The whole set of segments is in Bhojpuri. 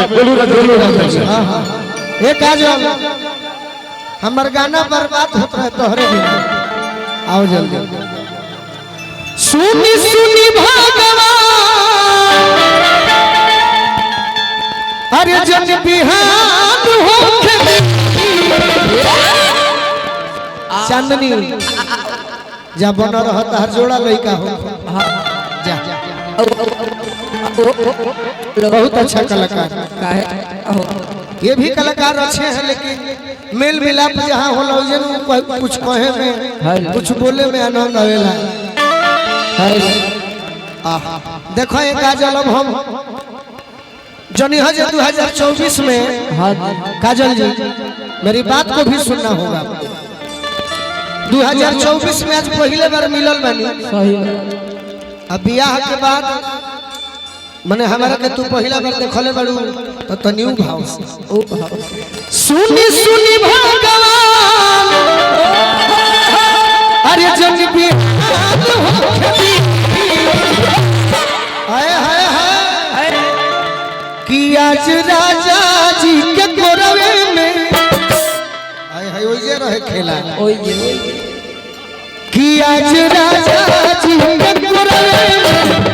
गोलू राजा हां हां ये काजल हमर गाना बर्बाद होत रहे तोहरे बिना आओ जल्दी सुनी सुनी भगवान अरे जन बिहान होके चांदनी जा बन रहत हर जोड़ा लइका हो जा बहुत अच्छा कलाकार ये भी कलाकार अच्छे हैं लेकिन मेल मिलाप जहाँ होला जन कुछ कहे में कुछ बोले में आनंद आवेला देखो एक काजल अब हम जनी 2024 में काजल जी मेरी बात को भी सुनना होगा 2024 में आज पहले बार मिलल बानी अब बियाह के बाद माने हमारा के तू पहला बार देखले बाड़ू तो तनिउ भाव से सुनी सुनी भगवान अरे जन बिहान होके हाय हाय हाय कि आज राजा जी के कोरवे में हाय हाय ओइजे रहे खेला ओइजे कि आज राजा जी के कोरवे में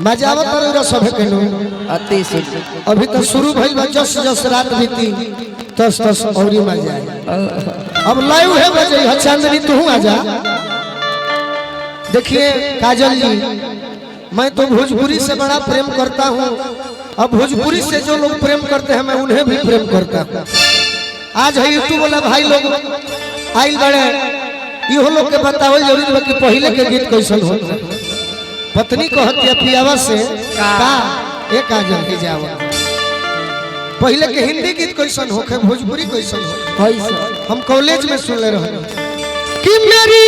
मजावत पर सब कहलो अति अभी तो शुरू भइल बा जस जस रात बीती तस तस औरी मजा अब लाइव है बजे चांदनी तू आ जा देखिए काजल जी मैं तो भोजपुरी से बड़ा प्रेम करता हूँ अब भोजपुरी से जो लोग प्रेम करते हैं मैं उन्हें भी प्रेम करता हूँ आज है यूट्यूब वाला भाई लोग आइल बड़े इहो लोग के बतावल जरूरी है कि पहले के गीत कैसन होता है पत्नी को हत्या पियावा से का एक काजल के जावा पहले के हिंदी गीत कैसन होखे भोजपुरी कैसन हो हम कॉलेज में सुन ले रहे कि मेरी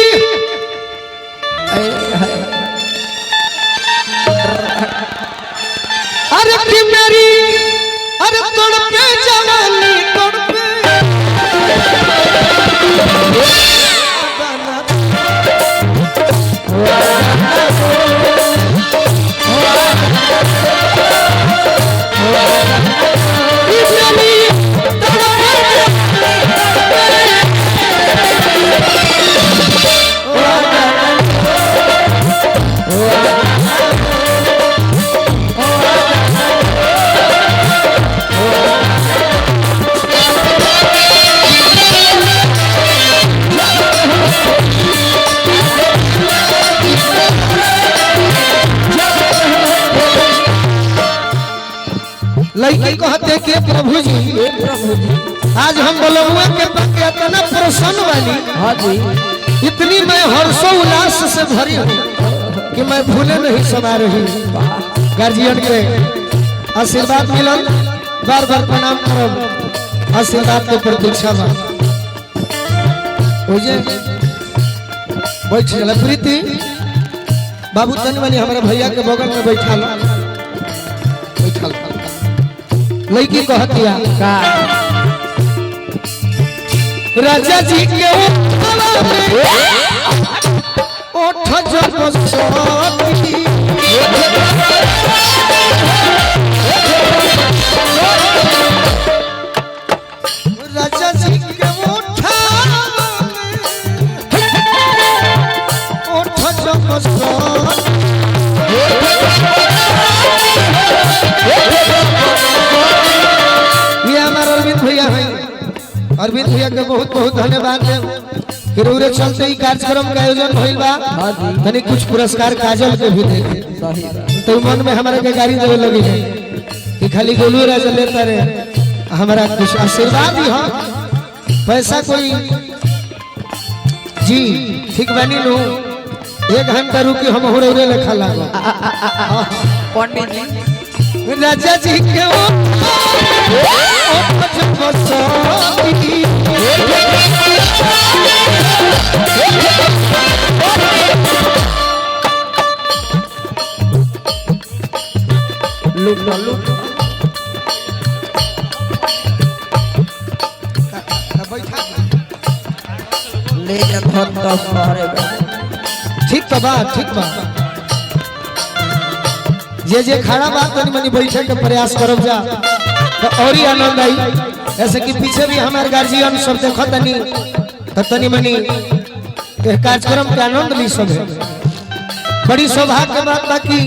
अरे कि मेरी अरे तड़पे जवानी तड़पे लड़की कहते कि प्रभु जी आज हम बोलुआ के पक्के इतना प्रसन्न वाली हाँ जी इतनी मैं हर्षो उल्लास से भरी हूँ कि मैं भूले नहीं समा रही गार्जियन के आशीर्वाद मिलन बार बार प्रणाम करो आशीर्वाद के प्रतीक्षा बा बैठ चला प्रीति बाबू तन वाली हमारे भैया के बगल में बैठा लो बैठा लो लड़की कहतिया का राजा जी के ओठ जब सोती अरविंद भैया के बहुत बहुत धन्यवाद फिर उरे चलते ही कार्यक्रम का आयोजन भइल बा तनी कुछ पुरस्कार काजल के भी दे तो मन में हमारे के गाड़ी देवे लगी है कि खाली गोलू राजा लेता रहे हमारा कुछ आशीर्वाद ही हो पैसा कोई जी ठीक बनी लो 1 घंटा रुकी हम हो रे लिखा लगा पंडित जी राजा जी के ले जा धन 10 बारे ठीक तो बात ठीक बा जे खड़ा बात तनी मनी बैठे के प्रयास करब जा तो और ही आनंद आई ऐसे कि पीछे भी हमारे गार्जियन सब देखो तनी तो तनी मनी के कार्यक्रम के आनंद ली सब है बड़ी सौभाग्य के बात बाकी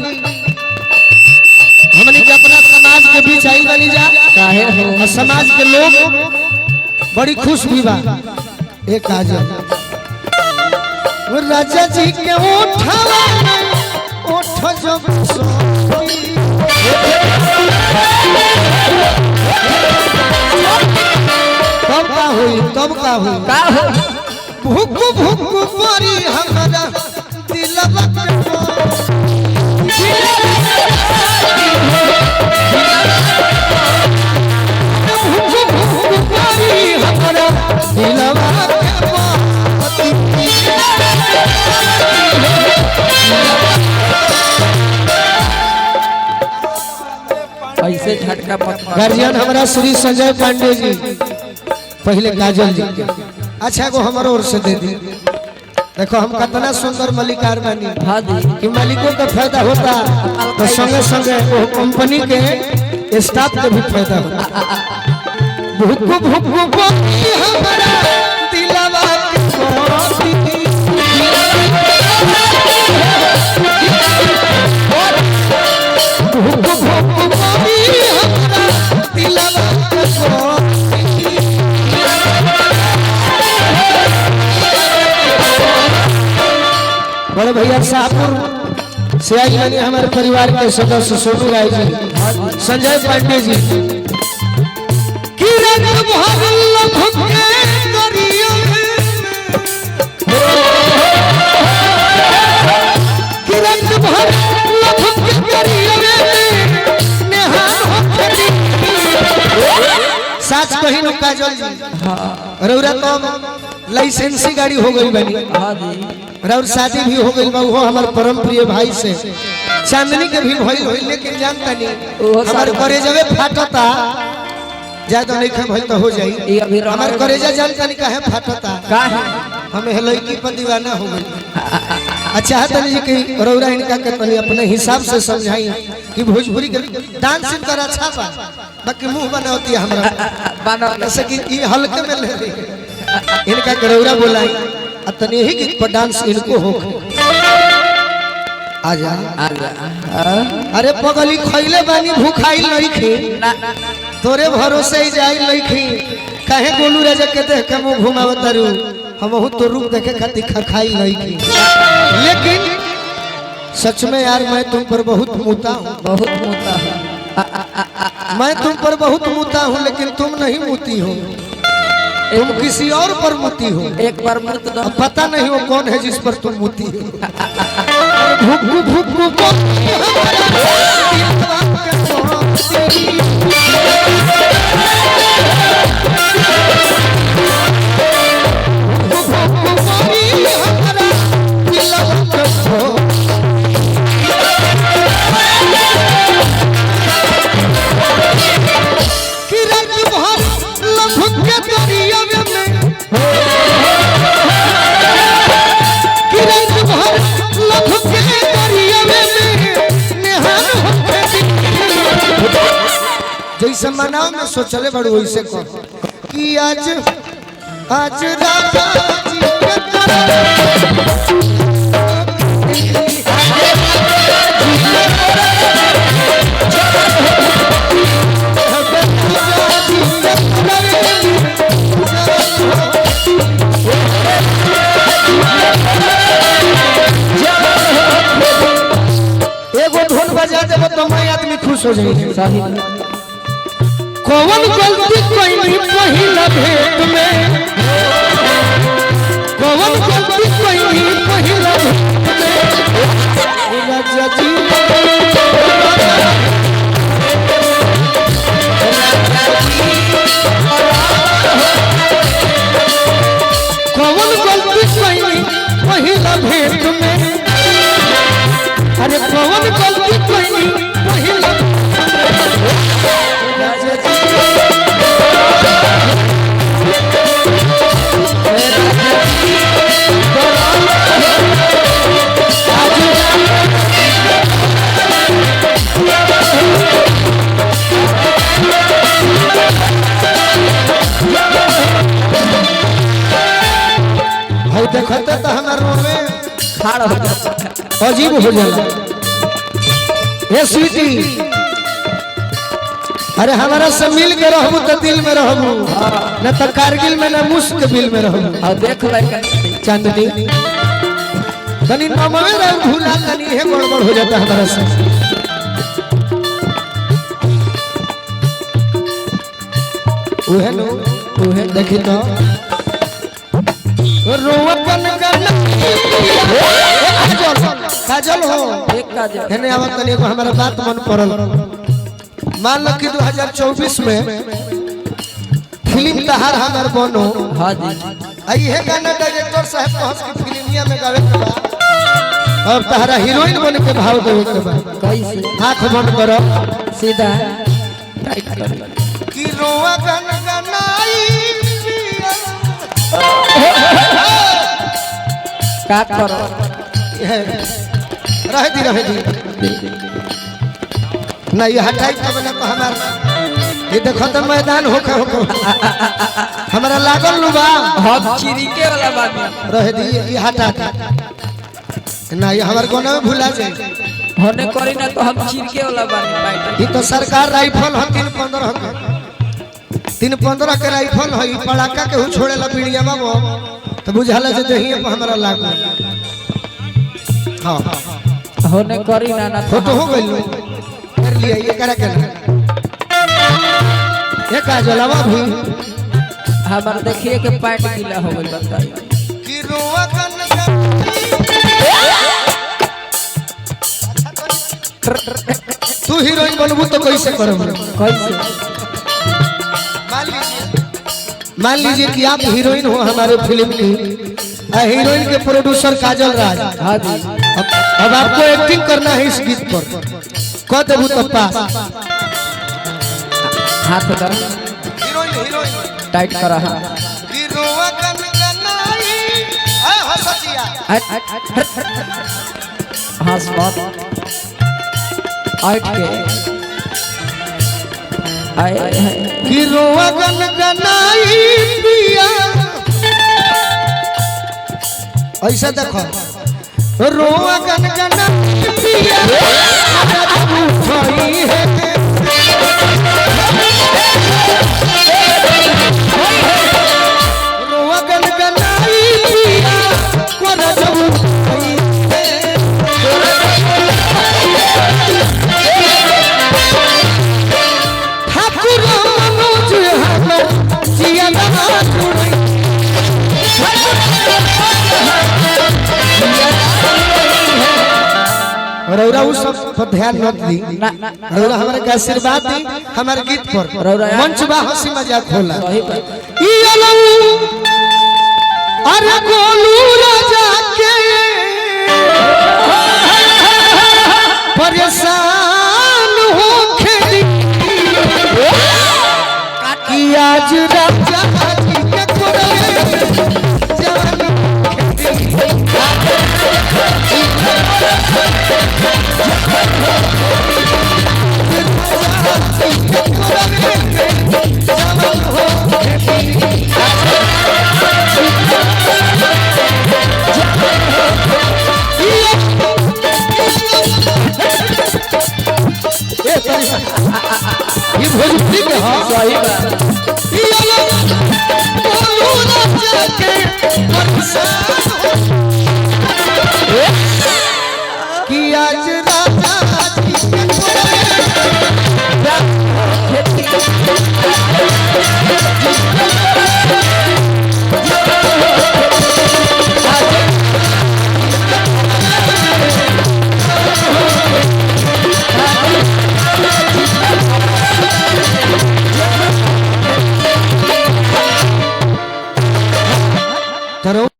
हमनी के अपना समाज के बीच आई बनी जा काहे हो और समाज के लोग बड़ी खुश भी बा एक आज राजा जी के उठावा उठ जब तब का हुई भूख भूख परी हमारा दिलवा भूख भूख परी हमारा दिलवा ऐसे झटका मत मार गार्जियन हमारा श्री संजय पांडे जी पहले काजल जी के अच्छा को हमारे ओर से दे दी देखो हम कितना सुंदर मलिकार बनी हाँ जी कि मालिकों का फायदा होता तो संगे संगे वो कंपनी के स्टाफ के भी फायदा होता भूख भूख हमारा दिलवा बड़े भैया शाहपुर से आई बनी हमारे परिवार के सदस्य सोनू राय जी संजय पांडे जी साच कहीं नो काजल जी रौरा तो लाइसेंसी गाड़ी हो गई बनी हाँ जी और शादी भी हो गई वो हमारे परम प्रिय भाई से चांदनी के भी भइल होई लेकिन जानता नहीं हमारे करेजवे फाटता ज्यादा नहीं खा भइल तो हो जाई हमारे करेजा जानता नहीं काहे फाटता काहे हमें लड़की पर दीवाना हो गई अच्छा तनी जी की रौरा इनका के तनी अपने हिसाब से समझाई कि भोजपुरी के डांसिंग कर अच्छा बा बाकी मुंह बनाती है हमरा जैसे कि ये हल्के में ले रही इनका करौरा बोलाई तनी ही गीत पर डांस इनको हो आजा अरे पगली खइले बानी भूखाई नहीं खी तोरे भरोसे ही जाई नहीं खी काहे गोलू राजा के देख के मुंह घुमावत तारू हम तो रूप देखे खातिर खाई नहीं खी लेकिन सच में यार मैं तुम पर बहुत मूता हूँ बहुत मोटा है मैं तुम पर बहुत मूता हूँ लेकिन तुम नहीं मूती हो तुम किसी और पर मूती हो एक बार मुत दो अब पता नहीं वो कौन है जिस पर तुम मूती हो भूख भूख भूख जैसे मनाओ में सोचले बड़ू वैसे कहो कि आज आज राजा जी के हो जाएगी। सही कौन गलती कोई नहीं पहिला भेंट में, कौन गलती कोई नहीं पहिला भेंट में। राजा जी कौन गलती कोई नहीं पहिला भेंट में, अरे कौन गलती कोई नहीं पहिला राजा जी देखते तो हमारे रूम में खाड़ हो जाता अजीब हो जाला। ये स्वीटी अरे हमारा से मिल के रहबू तो दिल में रहबू, न तो कारगिल में न मुश्क बिल में रहबू। और देख लाइक चांदनी तनी नमवे रह भूला तनी है गड़बड़ हो जाता हमारा से। उहे नो उहे देखी तो रोवतन गन्ना काजल हो एक काजल हेने आवत तनी को हमारा बात मन पड़ल। मान लो कि 2024 में फिल्म तहार हमार बनो। हां जी आई है गाना डायरेक्टर साहब कहस की फिल्मिया में गावे के बा और तहरा हीरोइन बन के भाव देवे के बा। कैसे आंख बंद करो सीधा टाइट कर कि रोवा गन गनाई का करो रह दी ना ये हटाई के बना तो हमार ये देखो तो मैदान होके हमारा लागल नु बा हम चिरिके वाला बात रह दी ये हटा दे ना ये हमार कोना में भुला जाए होने करी ना तो हम चिरिके वाला बात ये तो सरकार राइफल है 315 के 315 के राइफल है पड़ाका के हु छोड़े ला पीड़िया बाबू तो बुझाला जे देही पे हमरा लागल। हां होने करी ना ना फोटो हो गइल कर लिया ये करा के ये का जलावा भी हमार देखिए के पैंट गीला हो गइल बताई कि रोवा कन तू हीरोइन बनबू तो कैसे करब? कैसे मान लीजिए कि आप हीरोइन हो हमारे फिल्म की, हीरोइन के प्रोड्यूसर काजल राज। हां जी अब आपको एक्टिंग करना है इस गीत पर, कह देबू तो पास। हाथ कर हीरोइन टाइट कर हां हीरोवा कन गनाई ए हसतिया हां स्पॉट आइट के आए हीरोवा कन गनाई पिया ऐसा देखो रोवा कन गनाई पिया उठाई है रोवा कन गनाई पिया कोन जब उठाई ठाकुर मनोज हम जिया रौरा उस सब पर ध्यान मत दी। रौरा हमारे का आशीर्वाद दी हमारे गीत पर मंच बा हंसी मजाक होला। ई अलऊ अरे गोलू राजा के परेशान हो खेली कि आज राजा जी के कोरे जान ये भोजपुरी में हां सही बात ये लोग बोलू राजा के परेशान कि आज